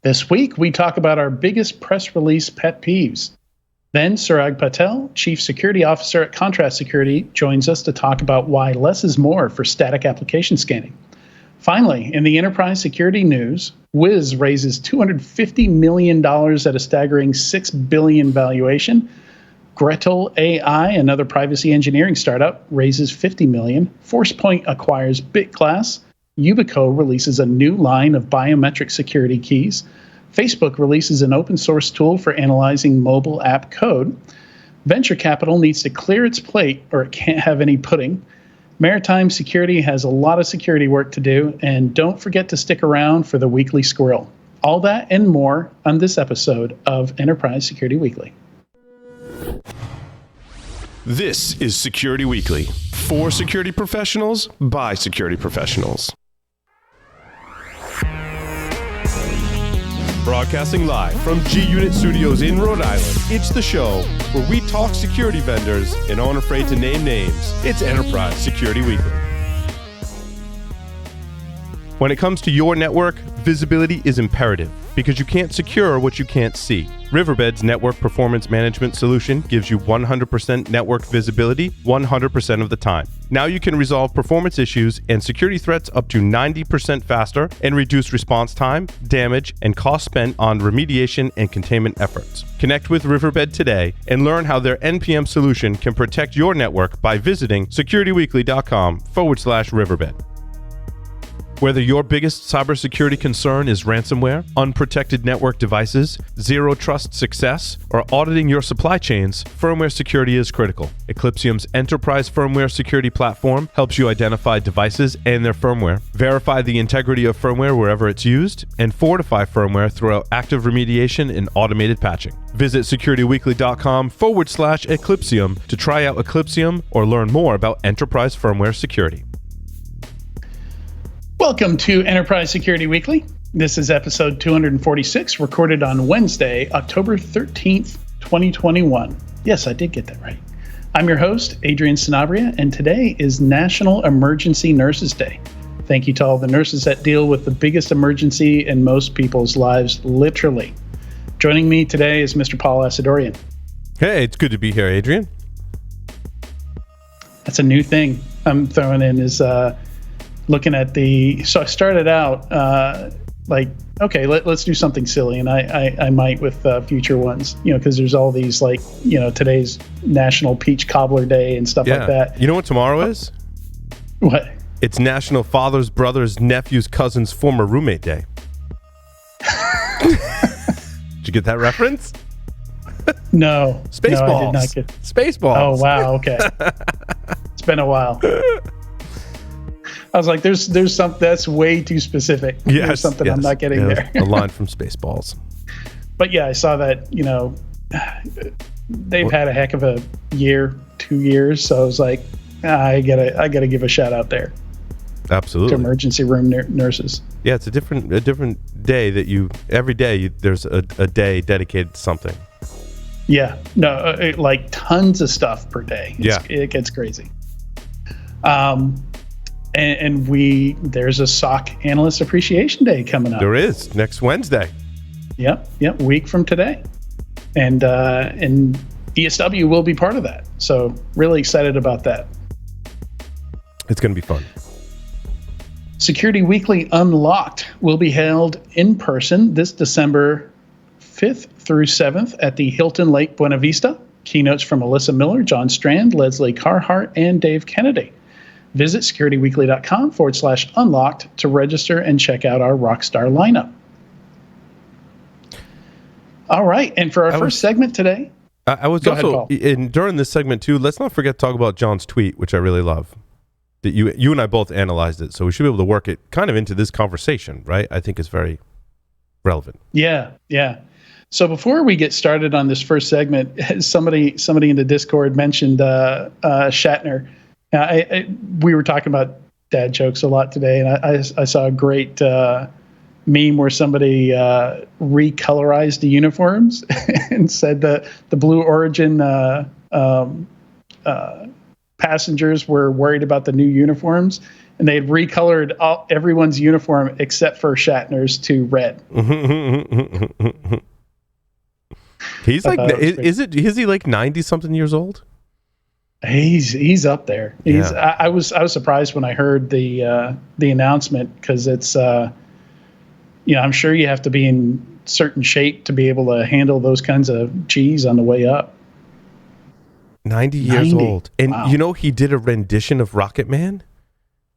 This week, we talk about our biggest press release pet peeves. Then Suraj Patel, Chief Security Officer at Contrast Security, joins us to talk about why less is more for static application scanning. Finally, in the enterprise security news, Wiz raises $250 million at a staggering $6 billion valuation. Gretel AI, another privacy engineering startup, raises $50 million. ForcePoint acquires BitGlass. Yubico releases a new line of biometric security keys. Facebook releases an open source tool for analyzing mobile app code. Venture capital needs to clear its plate or it can't have any pudding. Maritime security has a lot of security work to do, and don't forget to stick around for the weekly squirrel. All that and more on this episode of Enterprise Security Weekly. This is Security Weekly, for security professionals, by security professionals. Broadcasting live from G-Unit Studios in Rhode Island, it's the show where we talk security vendors and aren't afraid to name names. It's Enterprise Security Weekly. When it comes to your network, visibility is imperative because you can't secure what you can't see. Riverbed's network performance management solution gives you 100% network visibility 100% of the time. Now you can resolve performance issues and security threats up to 90% faster and reduce response time, damage, and cost spent on remediation and containment efforts. Connect with Riverbed today and learn how their NPM solution can protect your network by visiting securityweekly.com/Riverbed. Whether your biggest cybersecurity concern is ransomware, unprotected network devices, zero trust success, or auditing your supply chains, firmware security is critical. Eclipsium's enterprise firmware security platform helps you identify devices and their firmware, verify the integrity of firmware wherever it's used, and fortify firmware throughout active remediation and automated patching. Visit securityweekly.com/Eclipsium to try out Eclipsium or learn more about enterprise firmware security. Welcome to Enterprise Security Weekly. This is episode 246, recorded on Wednesday, October 13th, 2021. Yes, I did get that right. I'm your host, Adrian Sanabria, and today is National Emergency Nurses Day. Thank you to all the nurses that deal with the biggest emergency in most people's lives, literally. Joining me today is Mr. Paul Asadorian. Hey, it's good to be here, Adrian. That's a new thing I'm throwing in is... looking at so I started out okay, let's do something silly, and I might with future ones, because there's all these today's National Peach Cobbler Day and stuff like that. You know what tomorrow is? What? It's National Father's, Brother's, Nephew's, Cousin's, Former Roommate Day. Did you get that reference? No. Spaceballs. No, I did not get Spaceballs. Oh, wow. Okay. It's been a while. I was like, there's something that's way too specific. Yes, there's something I'm not getting there. A line from Spaceballs. But yeah, I saw that, they've had a heck of a year, 2 years. So I was like, I gotta give a shout out there. Absolutely. To emergency room nurses. Yeah, it's a different day that every day there's a day dedicated to something. Yeah, no, like tons of stuff per day. It gets crazy. And there's a SOC Analyst Appreciation Day coming up. There is, next Wednesday. Yep, week from today. And ESW will be part of that. So really excited about that. It's going to be fun. Security Weekly Unlocked will be held in person this December 5th through 7th at the Hilton Lake Buena Vista. Keynotes from Alyssa Miller, John Strand, Leslie Carhart, and Dave Kennedy. Visit securityweekly.com/unlocked to register and check out our rockstar lineup. All right. And for our first segment today. I was also, during this segment too, let's not forget to talk about John's tweet, which I really love. That you and I both analyzed it. So we should be able to work it kind of into this conversation, right? I think it's very relevant. Yeah. So before we get started on this first segment, somebody in the Discord mentioned Shatner. We were talking about dad jokes a lot today, and I saw a great meme where somebody recolorized the uniforms and said that the Blue Origin passengers were worried about the new uniforms, and they had recolored everyone's uniform except for Shatner's to red. He's like, is he like 90 something years old? He's up there. Yeah. I was surprised when I heard the announcement, because it's I'm sure you have to be in certain shape to be able to handle those kinds of G's on the way up. 90 years old. And wow. He did a rendition of Rocket Man?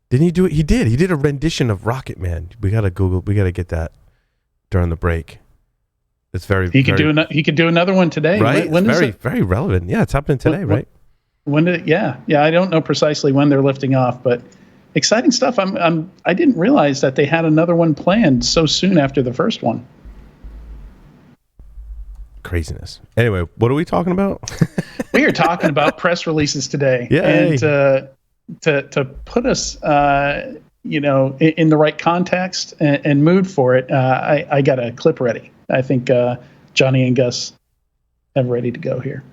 Didn't he do it? He did a rendition of Rocket Man. We got to get that during the break. It's very he could do another one today. Right? When is it? Very relevant. Yeah, it's happening today, right? When did I don't know precisely when they're lifting off, but exciting stuff. I didn't realize that they had another one planned so soon after the first one. Craziness. Anyway, what are we talking about? We are talking about press releases today. Yay. And to put us in the right context and mood for it, I got a clip ready. I think Johnny and Gus have ready to go here.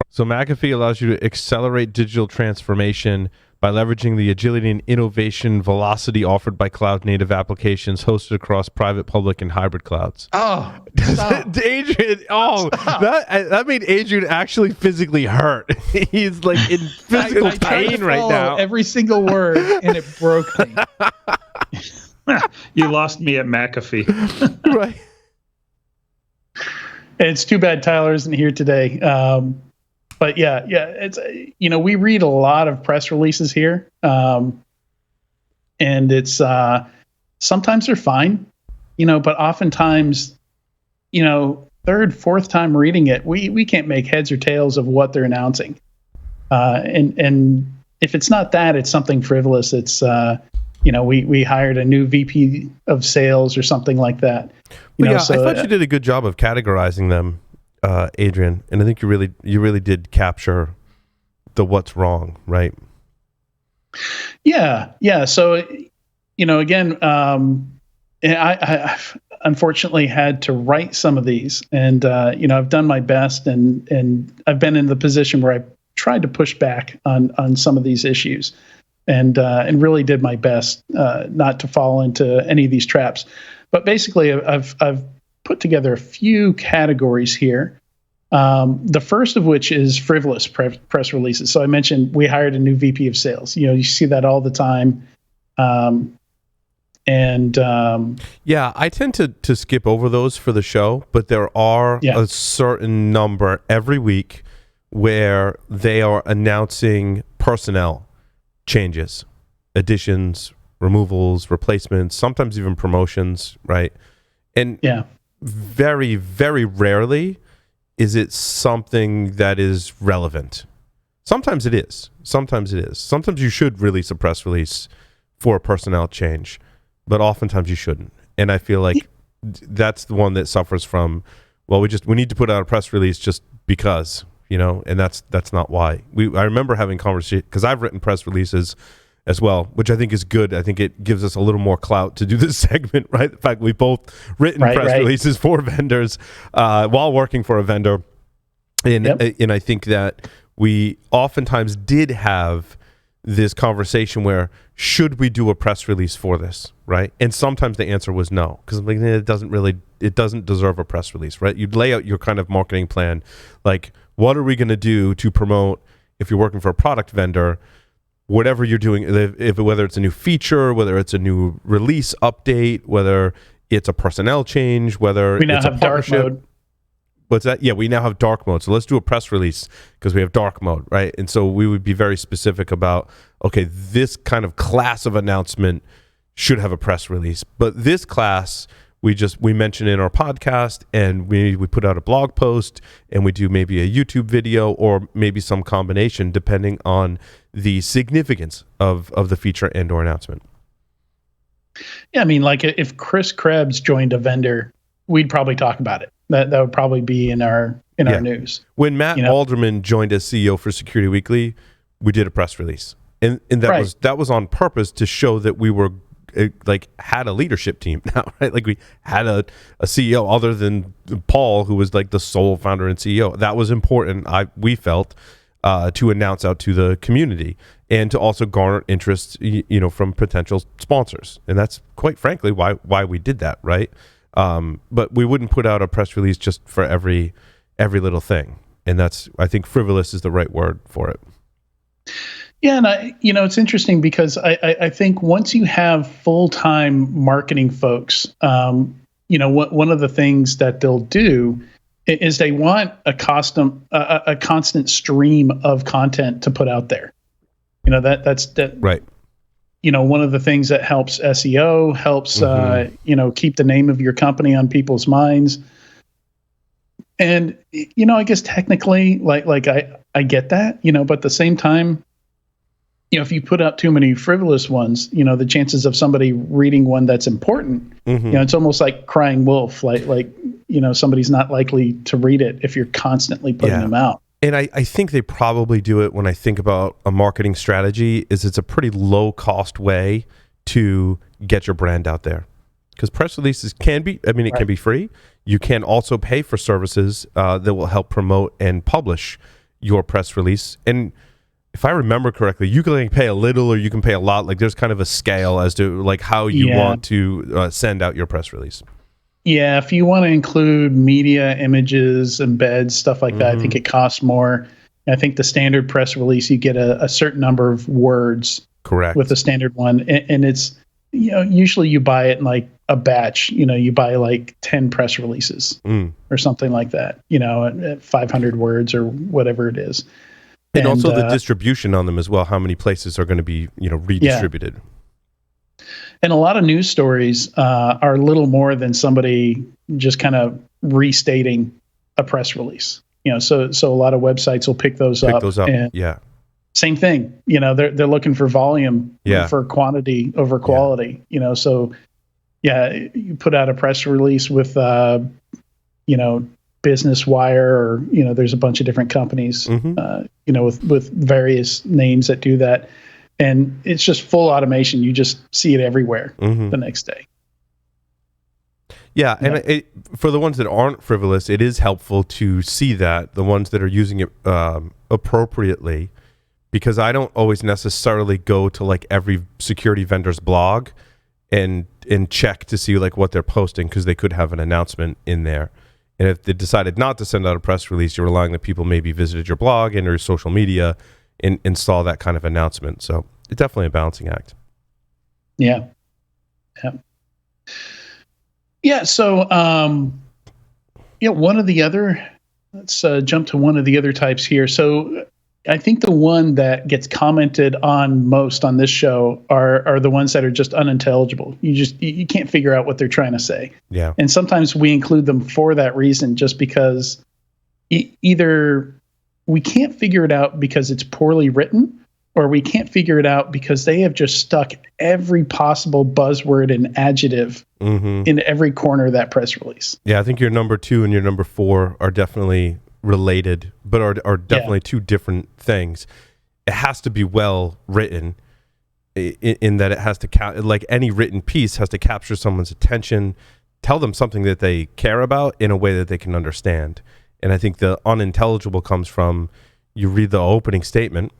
So McAfee allows you to accelerate digital transformation by leveraging the agility and innovation velocity offered by cloud-native applications hosted across private, public, and hybrid clouds. Oh, Adrian! Oh, that made Adrian actually physically hurt. He's like in physical pain right now. Every single word, and it broke me. You lost me at McAfee. Right. It's too bad Tyler isn't here today. But yeah, it's we read a lot of press releases here, and it's sometimes they're fine, but oftentimes, third, fourth time reading it, we can't make heads or tails of what they're announcing, and if it's not that, it's something frivolous. It's we hired a new VP of sales or something like that. I thought you did a good job of categorizing them, Adrian, and I think you really did capture the what's wrong, right? Yeah. So, again, I've unfortunately had to write some of these, and I've done my best, and I've been in the position where I tried to push back on some of these issues, and really did my best not to fall into any of these traps. But basically, I've put together a few categories here. The first of which is frivolous press releases. So I mentioned we hired a new VP of sales. You see that all the time. I tend to skip over those for the show, but there are a certain number every week where they are announcing personnel changes, additions, removals, replacements, sometimes even promotions, right? And very, very rarely is it something that is relevant. Sometimes it is. Sometimes you should release a press release for a personnel change, but oftentimes you shouldn't. And I feel like that's the one that suffers from, well, we need to put out a press release just because, and that's not why. I remember having conversations, because I've written press releases as well, which I think is good. I think it gives us a little more clout to do this segment, right? The fact we've both written press releases for vendors while working for a vendor. And I think that we oftentimes did have this conversation where, should we do a press release for this, right? And sometimes the answer was no, because like, it doesn't deserve a press release, right? You'd lay out your kind of marketing plan, like, what are we going to do to promote, if you're working for a product vendor, whatever you're doing, whether it's a new feature, whether it's a new release update, whether it's a personnel change, whether we now it's have a partnership. Dark mode. What's that? Yeah, we now have dark mode. So let's do a press release because we have dark mode, right? And so we would be very specific about, okay, this kind of class of announcement should have a press release. But this class, we mention in our podcast, and we put out a blog post, and we do maybe a YouTube video or maybe some combination depending on the significance of the feature and or announcement. Yeah, I mean, like if Chris Krebs joined a vendor, we'd probably talk about it. That would probably be in our news. When Matt Alderman joined as CEO for Security Weekly, we did a press release, and that was on purpose to show that we were had a leadership team now, right? Like we had a CEO other than Paul, who was like the sole founder and CEO. That was important. We felt to announce out to the community, and to also garner interest, from potential sponsors. And that's quite frankly why we did that, right? But we wouldn't put out a press release just for every little thing. And I think frivolous is the right word for it. Yeah, and it's interesting because I think once you have full-time marketing folks, one of the things that they'll do is they want a constant stream of content to put out there. That's right. One of the things that helps SEO, helps keep the name of your company on people's minds. And I guess technically, like I get that, but at the same time, if you put out too many frivolous ones, the chances of somebody reading one that's important, it's almost like crying wolf. Like somebody's not likely to read it if you're constantly putting them out. And I think they probably do it when I think about a marketing strategy. It's a pretty low cost way to get your brand out there, because press releases can be free. You can also pay for services that will help promote and publish your press release. And if I remember correctly, you can pay a little or you can pay a lot. Like there's kind of a scale as to like how you want to send out your press release. Yeah, if you want to include media, images, embeds, stuff like that, I think it costs more. I think the standard press release, you get a certain number of words. Correct. With the standard one. And it's, usually you buy it in like a batch, you buy like 10 press releases or something like that, at 500 words or whatever it is. And also the distribution on them as well, how many places are going to be, redistributed. Yeah. And a lot of news stories are little more than somebody just kind of restating a press release. So a lot of websites will pick those up. And same thing. They're looking for volume for quantity over quality. So you put out a press release with Business Wire, or there's a bunch of different companies with various names that do that. And it's just full automation. You just see it everywhere the next day. Yeah, and for the ones that aren't frivolous, it is helpful to see that, the ones that are using it appropriately, because I don't always necessarily go to like every security vendor's blog and check to see like what they're posting, because they could have an announcement in there. And if they decided not to send out a press release, you're relying that people maybe visited your blog and or social media and saw that kind of announcement. So it's definitely a balancing act. Yeah. So, one of the other, let's jump to one of the other types here. So I think the one that gets commented on most on this show are the ones that are just unintelligible. You can't figure out what they're trying to say. Yeah. And sometimes we include them for that reason, just because either we can't figure it out because it's poorly written, or we can't figure it out because they have just stuck every possible buzzword and adjective in every corner of that press release. Yeah, I think your number 2 and your number 4 are definitely related, but are definitely two different things. It has to be well written in that it has to like any written piece has to capture someone's attention, tell them something that they care about in a way that they can understand. And I think the unintelligible comes from, you read the opening statement,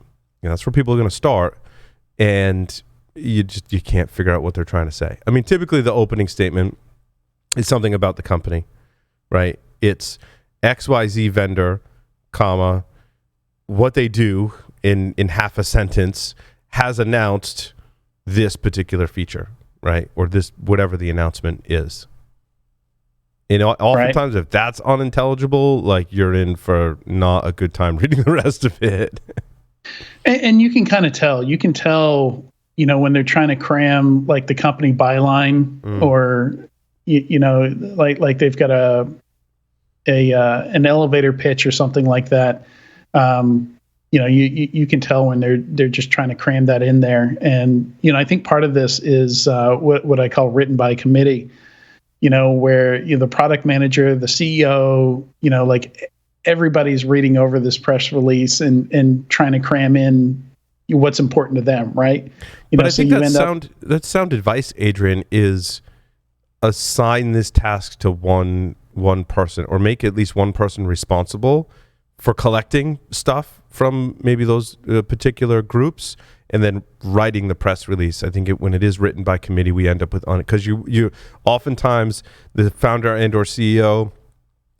that's where people are going to start, and you can't figure out what they're trying to say. I mean, typically the opening statement is something about the company, right? It's XYZ vendor, comma, what they do in half a sentence has announced this particular feature, right? Or this, whatever the announcement is. Oftentimes if that's unintelligible, like you're in for not a good time reading the rest of it. And you can kind of tell. You can tell, when they're trying to cram like the company byline, or like they've got an elevator pitch or something like that. You can tell when they're just trying to cram that in there. And I think part of this is what I call written by committee. Where the product manager, the CEO, like everybody's reading over this press release and trying to cram in what's important to them, right? But I think that sound advice, Adrian, is assign this task to one person, or make at least one person responsible for collecting stuff from maybe those particular groups, and then writing the press release. I think when it is written by committee, we end up with on it, because you oftentimes the founder and or CEO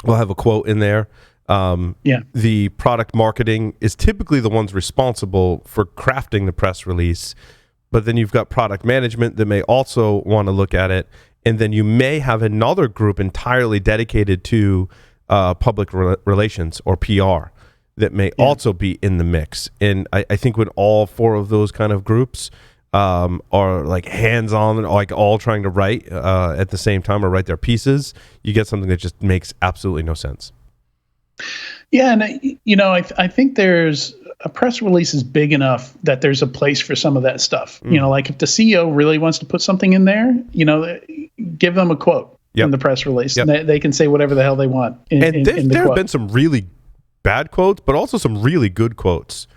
will have a quote in there. The product marketing is typically the ones responsible for crafting the press release, but then you've got product management that may also want to look at it, and then you may have another group entirely dedicated to public relations or PR that may also be in the mix. And I think when all four of those kind of groups are like hands-on, like all trying to write at the same time or write their pieces, you get something that just makes absolutely no sense. Yeah, and I think there's a press release is big enough that there's a place for some of that stuff. Like if the CEO really wants to put something in there, give them a quote in the press release. And they can say whatever the hell they want. There have been some really bad quotes, but also some really good quotes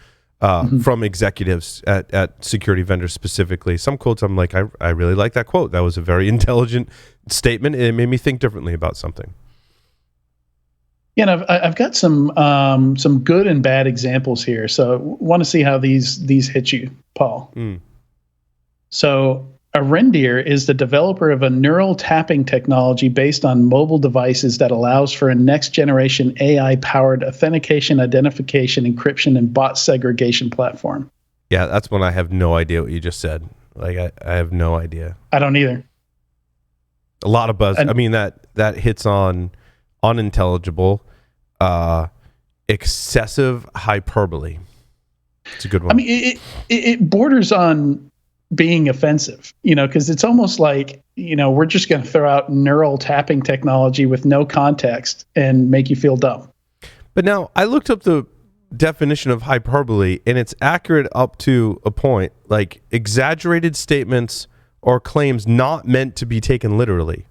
from executives at security vendors specifically. Some quotes I'm like, I really like that quote. That was a very intelligent statement, and it made me think differently about something. Yeah, and I've got some good and bad examples here. So I want to see how these hit you, Paul. So Arendir is the developer of a neural tapping technology based on mobile devices that allows for a next-generation AI-powered authentication, identification, encryption, and bot segregation platform. Yeah, that's when I have no idea what you just said. Like, I have no idea. I don't either. A lot of buzz. I mean, that hits on unintelligible, excessive hyperbole. It's a good one. I mean, it borders on being offensive, because it's almost like, we're just going to throw out neural tapping technology with no context and make you feel dumb. But now I looked up the definition of hyperbole, and it's accurate up to a point, like exaggerated statements or claims not meant to be taken literally.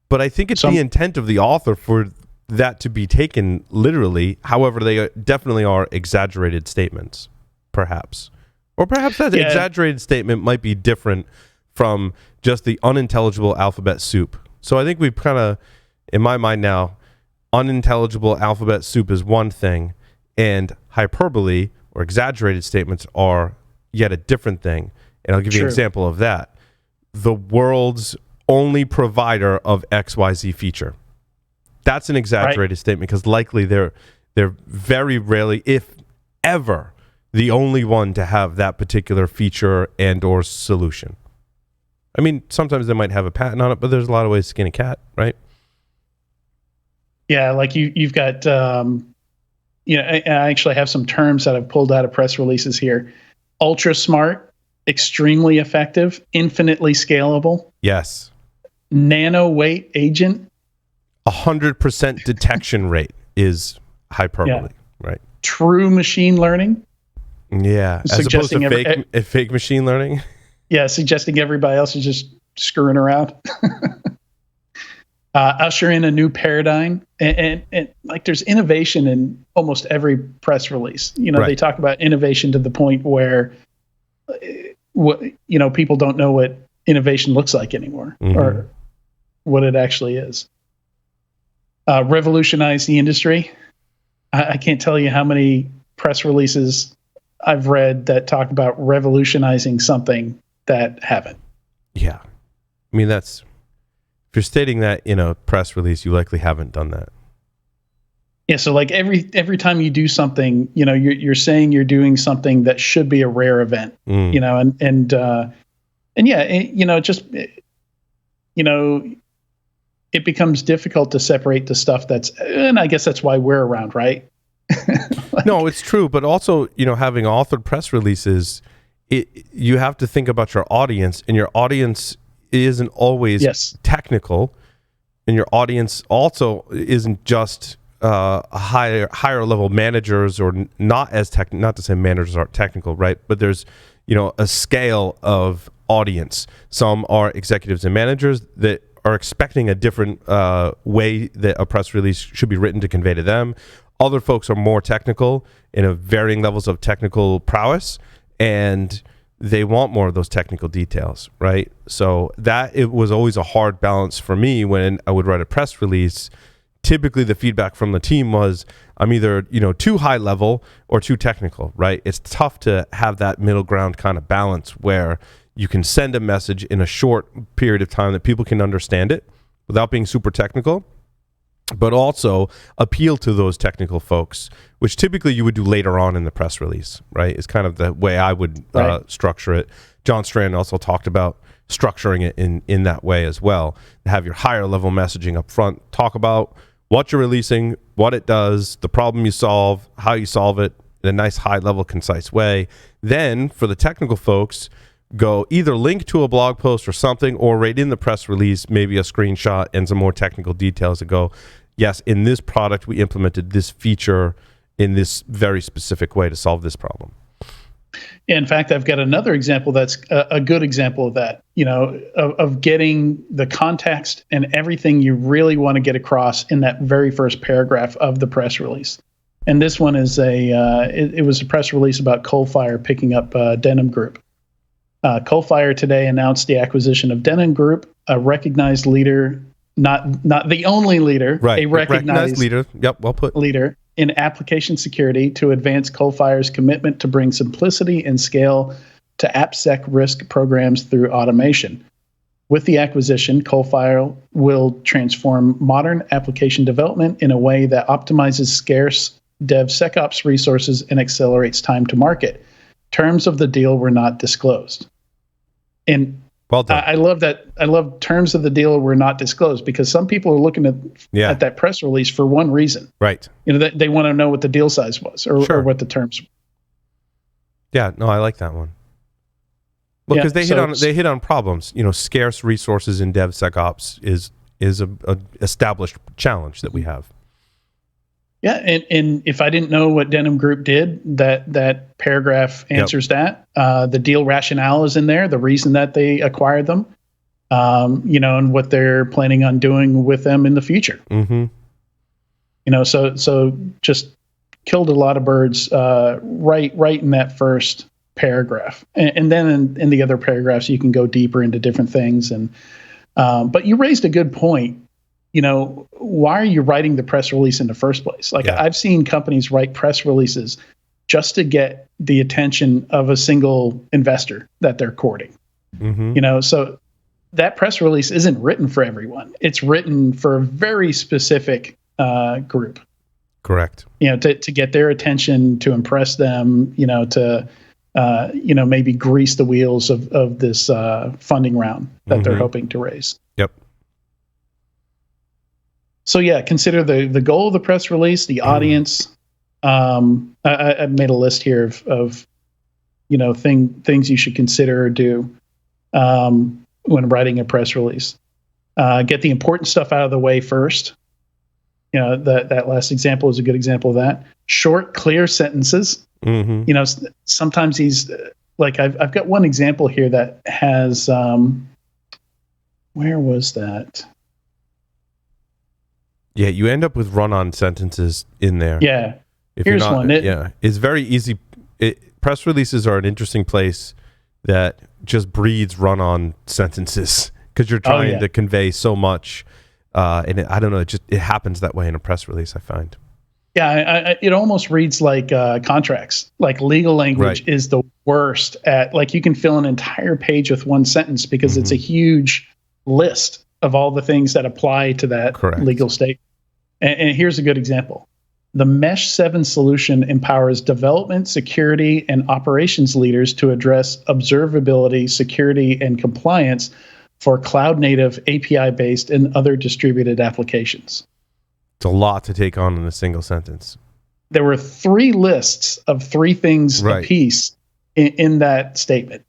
But I think it's the intent of the author for that to be taken literally. However, they definitely are exaggerated statements, perhaps. Or perhaps that exaggerated statement might be different from just the unintelligible alphabet soup. So I think we've kind of, in my mind now, unintelligible alphabet soup is one thing, and hyperbole or exaggerated statements are yet a different thing. And I'll give you an example of that. The world's only provider of XYZ feature. That's an exaggerated statement, because likely they're very rarely, if ever, the only one to have that particular feature and or solution. I mean, sometimes they might have a patent on it, but there's a lot of ways to skin a cat, right? Yeah, like you've got, I actually have some terms that I've pulled out of press releases here. Ultra smart, extremely effective, infinitely scalable. Yes. Nano weight agent. 100% detection rate is hyperbole, right? True machine learning. Yeah, as opposed to fake machine learning. Yeah, suggesting everybody else is just screwing around. Usher in a new paradigm, and like there's innovation in almost every press release. They talk about innovation to the point where, people don't know what innovation looks like anymore, or what it actually is. Revolutionize the industry. I can't tell you how many press releases I've read that talk about revolutionizing something that haven't. Yeah. I mean, if you're stating that in a press release, you likely haven't done that. Yeah. So like every time you do something, you're saying you're doing something that should be a rare event, and it becomes difficult to separate the stuff and I guess that's why we're around, right? No, it's true. But also, having authored press releases, you have to think about your audience, and your audience isn't always technical, and your audience also isn't just higher level managers, or not to say managers aren't technical, right? But there's a scale of audience. Some are executives and managers that are expecting a different way that a press release should be written to convey to them. Other folks are more technical in a varying levels of technical prowess, and they want more of those technical details, right? So it was always a hard balance for me when I would write a press release typically the feedback from the team was, I'm either, too high level or too technical, right? It's tough to have that middle ground kind of balance where you can send a message in a short period of time that people can understand it without being super technical, but also appeal to those technical folks, which typically you would do later on in the press release, right? Is kind of the way I would structure it. John Strand also talked about structuring it in that way as well. Have your higher level messaging up front, talk about what you're releasing, what it does, the problem you solve, how you solve it in a nice high level, concise way. Then for the technical folks, go either link to a blog post or something, or right in the press release, maybe a screenshot and some more technical details that go, yes, in this product, we implemented this feature in this very specific way to solve this problem. In fact, I've got another example that's a good example of that, of getting the context and everything you really want to get across in that very first paragraph of the press release. And this one is it was a press release about Coalfire picking up Denim Group. Coalfire today announced the acquisition of Denim Group, a recognized leader, not the only leader, right. a recognized leader. Yep, well put. Leader in application security to advance Coalfire's commitment to bring simplicity and scale to AppSec risk programs through automation. With the acquisition, Coalfire will transform modern application development in a way that optimizes scarce DevSecOps resources and accelerates time to market. Terms of the deal were not disclosed. And well done. I love that. I love terms of the deal were not disclosed, because some people are looking at that press release for one reason. Right. They want to know what the deal size was or what the terms were. Yeah, no, I like that one. Well, because they hit on problems. Scarce resources in DevSecOps is a established challenge that we have. Yeah, and if I didn't know what Denim Group did, that paragraph answers that. The deal rationale is in there, the reason that they acquired them, and what they're planning on doing with them in the future. Mm-hmm. So just killed a lot of birds right in that first paragraph, and then in the other paragraphs you can go deeper into different things. And but you raised a good point. Why are you writing the press release in the first place? I've seen companies write press releases just to get the attention of a single investor that they're courting. Mm-hmm. So that press release isn't written for everyone. It's written for a very specific group. Correct. To get their attention, to impress them, to maybe grease the wheels of this funding round that they're hoping to raise. Yep. So consider the goal of the press release, the audience. I made a list here of things you should consider or do when writing a press release. Get the important stuff out of the way first. That last example is a good example of that. Short, clear sentences. Mm-hmm. Sometimes these, I've got one example here that has. Where was that? Yeah, you end up with run-on sentences in there. Yeah. Here's one. It's very easy. Press releases are an interesting place that just breeds run-on sentences because you're trying to convey so much. And I don't know, it happens that way in a press release, I find. Yeah, it almost reads like contracts. Legal language is the worst at, you can fill an entire page with one sentence because it's a huge list of all the things that apply to that legal statement. And here's a good example. The Mesh 7 solution empowers development, security, and operations leaders to address observability, security, and compliance for cloud-native, API-based, and other distributed applications. It's a lot to take on in a single sentence. There were 3 lists of 3 things a piece in that statement.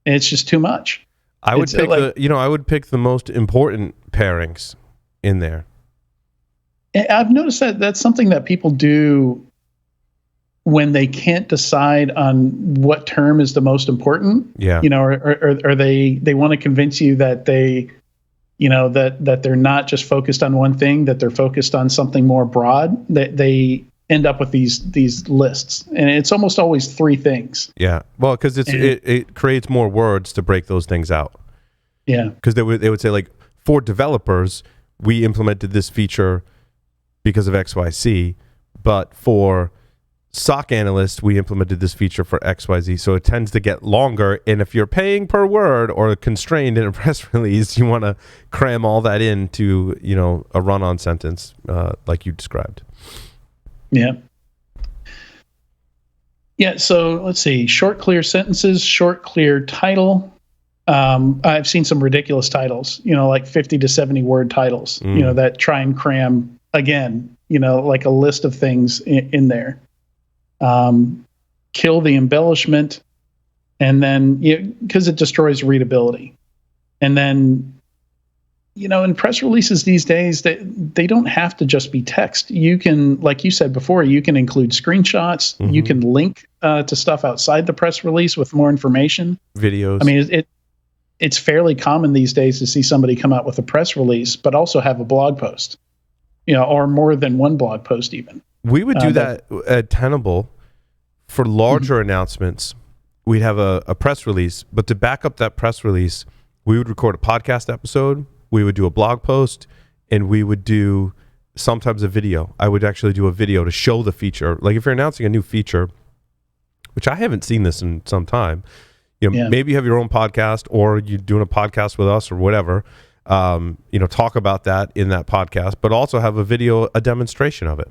And it's just too much. I would pick the most important pairings in there. I've noticed that that's something that people do when they can't decide on what term is the most important. Yeah. Or they want to convince you that they, that they're not just focused on one thing, that they're focused on something more broad. That they end up with these lists, and it's almost always 3 things. Yeah, well, because it creates more words to break those things out. Yeah, because they would say, for developers, we implemented this feature because of XYZ, but for SOC analysts, we implemented this feature for XYZ. So it tends to get longer. And if you're paying per word or constrained in a press release, you want to cram all that into, a run-on sentence like you described. Yeah. Yeah, so let's see. Short, clear sentences, short, clear title. I've seen some ridiculous titles, like 50 to 70 word titles, that try and cram, again, like a list of things in there. Kill the embellishment, and then because it destroys readability. And then, in press releases these days, they don't have to just be text. You can, like you said before, you can include screenshots. You can link to stuff outside the press release with more information. Videos. I mean, it's fairly common these days to see somebody come out with a press release, but also have a blog post, or more than one blog post even. We would do that at Tenable for larger announcements. We'd have a press release, but to back up that press release, we would record a podcast episode, we would do a blog post, and we would do sometimes a video. I would actually do a video to show the feature. Like if you're announcing a new feature, which I haven't seen this in some time, maybe you have your own podcast or you're doing a podcast with us or whatever, talk about that in that podcast, but also have a video, a demonstration of it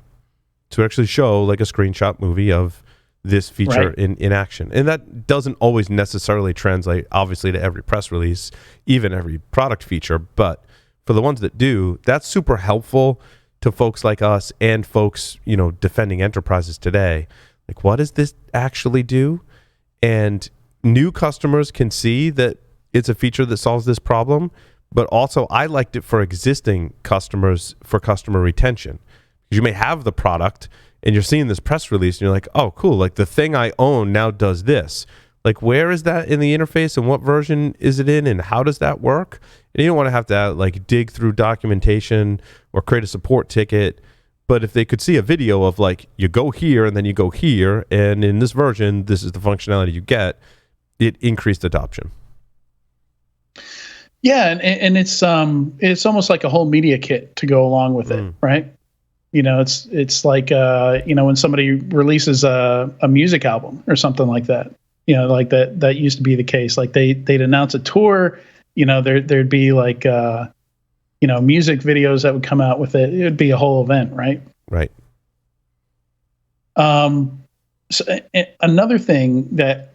to actually show like a screenshot movie of this feature in action. And that doesn't always necessarily translate, obviously, to every press release, even every product feature. But for the ones that do, that's super helpful to folks like us and folks, defending enterprises today. Like, what does this actually do? And new customers can see that it's a feature that solves this problem. But also, I liked it for existing customers for customer retention. Because you may have the product and you're seeing this press release and you're like, oh, cool. Like the thing I own now does this. Like, where is that in the interface and what version is it in and how does that work? And you don't want to have to like dig through documentation or create a support ticket. But if they could see a video of like, you go here and then you go here, and in this version, this is the functionality you get, it increased adoption. Yeah, and it's almost like a whole media kit to go along with it, right? It's like when somebody releases a music album or something like that. Like that used to be the case. Like they'd announce a tour. There'd be like music videos that would come out with it. It would be a whole event, right? Right. So another thing that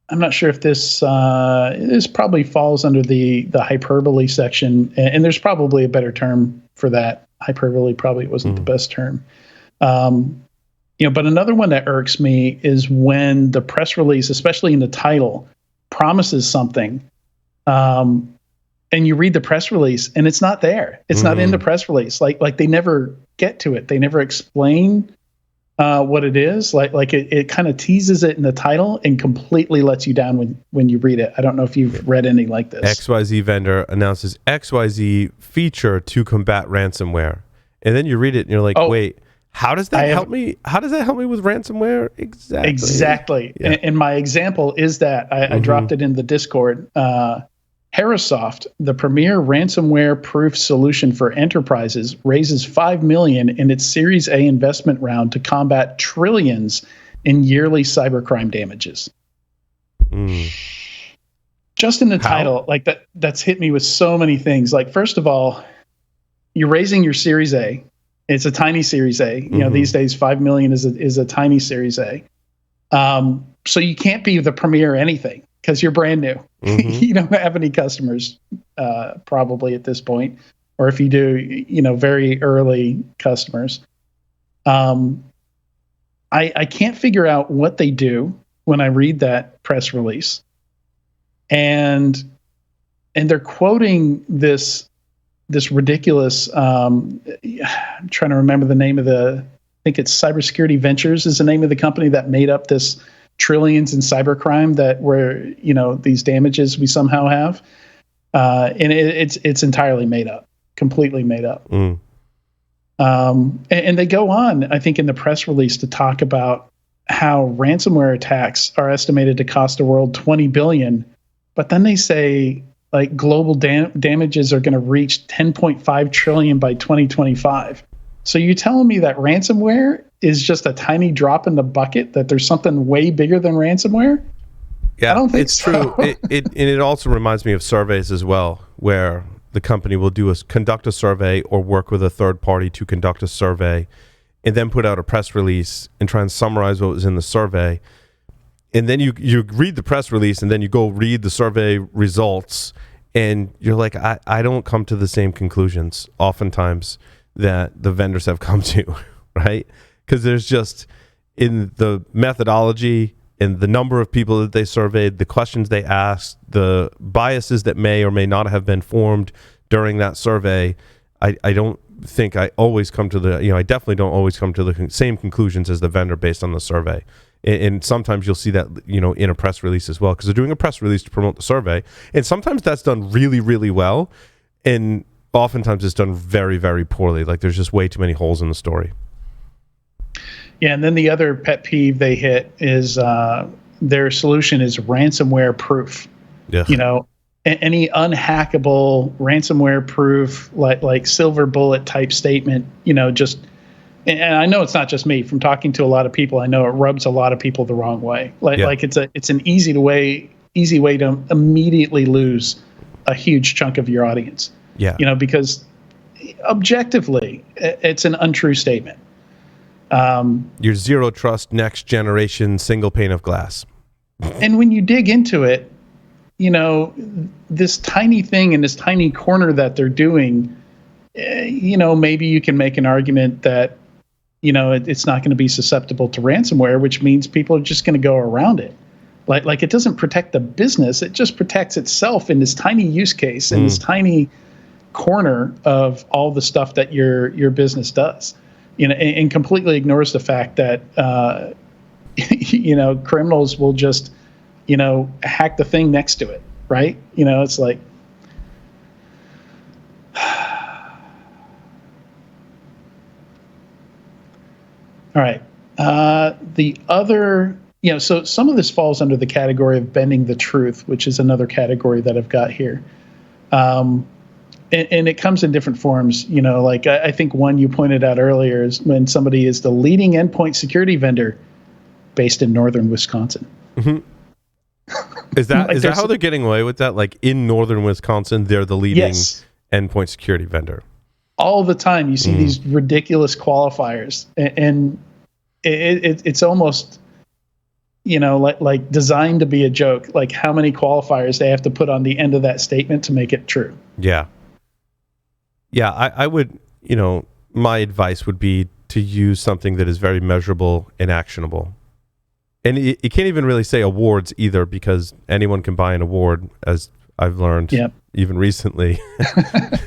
I'm not sure if this probably falls under the hyperbole section, and there's probably a better term for that. Hyperbole probably wasn't the best term. But another one that irks me is when the press release, especially in the title, promises something, and you read the press release and it's not there. It's not in the press release. Like they never get to it. They never explain what it is. Like it kind of teases it in the title and completely lets you down when you read it. I don't know if you've read any like this. XYZ vendor announces XYZ feature to combat ransomware. And then you read it and you're like, wait, how does that help me? How does that help me with ransomware? Exactly. Yeah. And my example is that I dropped it in the Discord. Herasoft, the premier ransomware-proof solution for enterprises, raises $5 million in its Series A investment round to combat trillions in yearly cybercrime damages. Just in the title, like that's hit me with so many things. Like, first of all, you're raising your Series A. It's a tiny Series A. These days, $5 million is a tiny Series A. So you can't be the premier anything, because you're brand new. You don't have any customers probably at this point. Or if you do, very early customers. I can't figure out what they do when I read that press release. And they're quoting this ridiculous, I'm trying to remember the name of I think it's Cybersecurity Ventures is the name of the company that made up this trillions in cybercrime that were, these damages we somehow have. And it's entirely made up, completely made up. And they go on, I think, in the press release to talk about how ransomware attacks are estimated to cost the world $20 billion. But then they say like global damages are going to reach 10.5 trillion by 2025. So you're telling me that ransomware is just a tiny drop in the bucket, that there's something way bigger than ransomware? Yeah, I don't think it's so. true. It also reminds me of surveys as well, where the company will conduct a survey or work with a third party to conduct a survey and then put out a press release and try and summarize what was in the survey. And then you read the press release and then you go read the survey results and you're like, I don't come to the same conclusions oftentimes that the vendors have come to, right? Because there's just, in the methodology and the number of people that they surveyed, the questions they asked, the biases that may or may not have been formed during that survey, I don't think I always come to I definitely don't always come to the same conclusions as the vendor based on the survey. And sometimes you'll see that, in a press release as well, because they're doing a press release to promote the survey. And sometimes that's done really, really well. And oftentimes it's done very, very poorly. Like there's just way too many holes in the story. Yeah, and then the other pet peeve they hit is their solution is ransomware proof. Yeah. Any unhackable ransomware proof, like silver bullet type statement, just. And I know it's not just me. From talking to a lot of people, I know it rubs a lot of people the wrong way. Like it's an easy way to immediately lose a huge chunk of your audience. Yeah. Because objectively, it's an untrue statement. Your zero trust next generation single pane of glass. And when you dig into it, this tiny thing in this tiny corner that they're doing, maybe you can make an argument that, it's not going to be susceptible to ransomware, which means people are just going to go around it. Like it doesn't protect the business. It just protects itself in this tiny use case, in this tiny corner of all the stuff that your business does, and completely ignores the fact that, criminals will just, hack the thing next to it. Right. It's like, all right. The other, so some of this falls under the category of bending the truth, which is another category that I've got here. And it comes in different forms. Like I think one you pointed out earlier is when somebody is the leading endpoint security vendor based in northern Wisconsin. Mm-hmm. Is that how they're getting away with that? Like in northern Wisconsin, they're the leading endpoint security vendor. All the time you see these ridiculous qualifiers, and it's almost like designed to be a joke, like how many qualifiers they have to put on the end of that statement to make it true. I would, my advice would be to use something that is very measurable and actionable. And you can't even really say awards either, because anyone can buy an award, as I've learned even recently.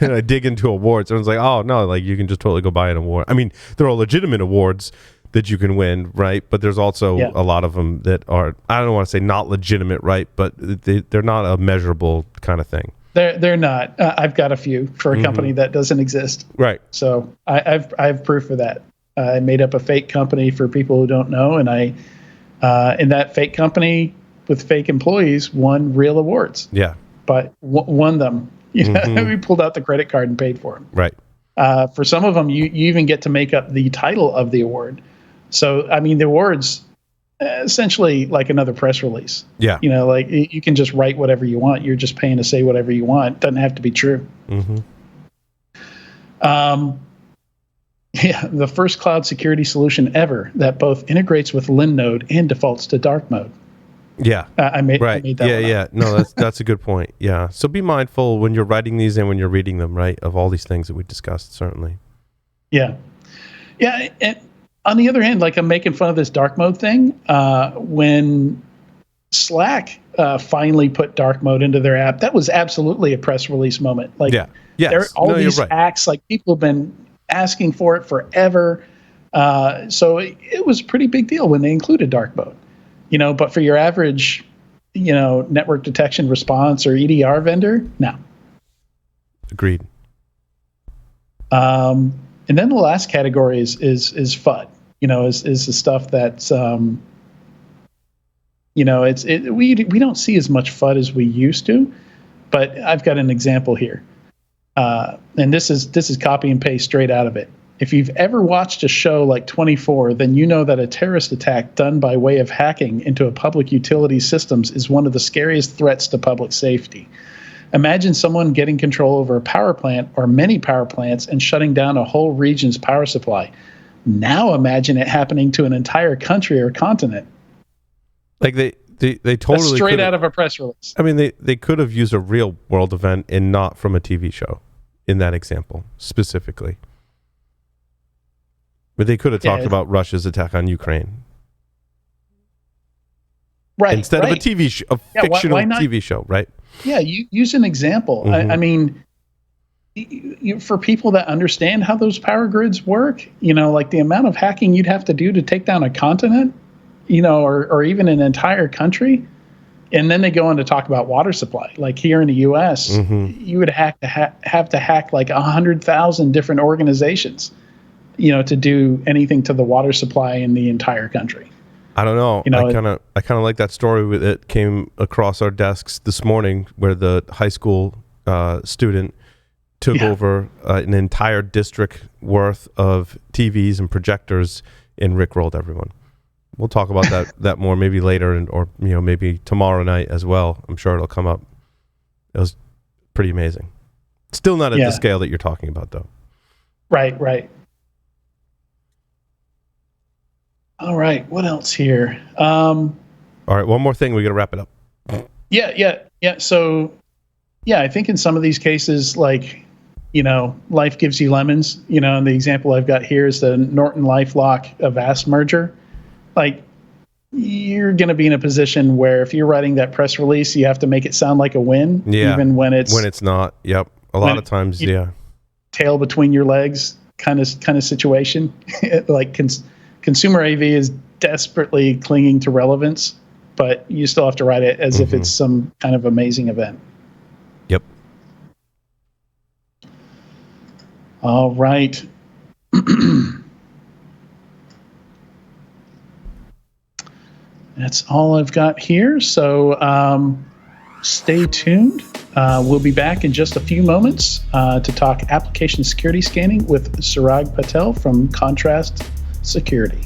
I dig into awards and I was like, oh no, like you can just totally go buy an award. I mean, there are legitimate awards that you can win, right? But there's also a lot of them that are, I don't want to say not legitimate, right? But they're not a measurable kind of thing. They're not. I've got a few for a company that doesn't exist. Right. So I have proof of that. I made up a fake company for people who don't know, and I in that fake company with fake employees won real awards. Yeah. But won them. We pulled out the credit card and paid for them. Right. For some of them, you even get to make up the title of the award. So, I mean, the award's essentially like another press release. Yeah. Like you can just write whatever you want. You're just paying to say whatever you want. It doesn't have to be true. Mm-hmm. The first cloud security solution ever that both integrates with Linode and defaults to dark mode. Yeah. I made that one up. No, that's a good point. Yeah. So be mindful when you're writing these and when you're reading them, right, of all these things that we discussed, certainly. Yeah. Yeah. And on the other hand, like I'm making fun of this dark mode thing. When Slack finally put dark mode into their app, that was absolutely a press release moment. Like there are all these hacks, like people have been asking for it forever. So it was a pretty big deal when they included dark mode. But for your average, network detection response or EDR vendor, no. Agreed. And then the last category is FUD. Is the stuff that's we don't see as much FUD as we used to. But I've got an example here. And this is copy and paste straight out of it. If you've ever watched a show like 24, then you know that a terrorist attack done by way of hacking into a public utility systems is one of the scariest threats to public safety. Imagine someone getting control over a power plant or many power plants and shutting down a whole region's power supply. Now imagine it happening to an entire country or continent. Like they totally That's straight out of a press release. I mean, they could have used a real world event and not from a TV show in that example specifically. But they could have talked about Russia's attack on Ukraine. Right. Instead of a TV show, a fictional TV show, right? Yeah, you use an example. Mm-hmm. I mean, for people that understand how those power grids work, like the amount of hacking you'd have to do to take down a continent, or even an entire country. And then they go on to talk about water supply. Like here in the U.S., you would have to hack like 100,000 different organizations, to do anything to the water supply in the entire country. I don't know. I kind of like that story that came across our desks this morning, where the high school student took over an entire district worth of TVs and projectors and rickrolled everyone. We'll talk about that more maybe later, or maybe tomorrow night as well. I'm sure it'll come up. It was pretty amazing. Still not at the scale that you're talking about, though. Right. All right, what else here? All right, one more thing. We got to wrap it up. Yeah. So, I think in some of these cases, like, life gives you lemons. And the example I've got here is the Norton LifeLock Avast merger. Like, you're going to be in a position where if you're writing that press release, you have to make it sound like a win, even when it's not. Yep, a lot of times, tail between your legs kind of situation. Like consumer AV is desperately clinging to relevance, but you still have to write it as if it's some kind of amazing event. Yep. All right. That's all I've got here. So stay tuned. We'll be back in just a few moments to talk application security scanning with Surag Patel from Contrast Security.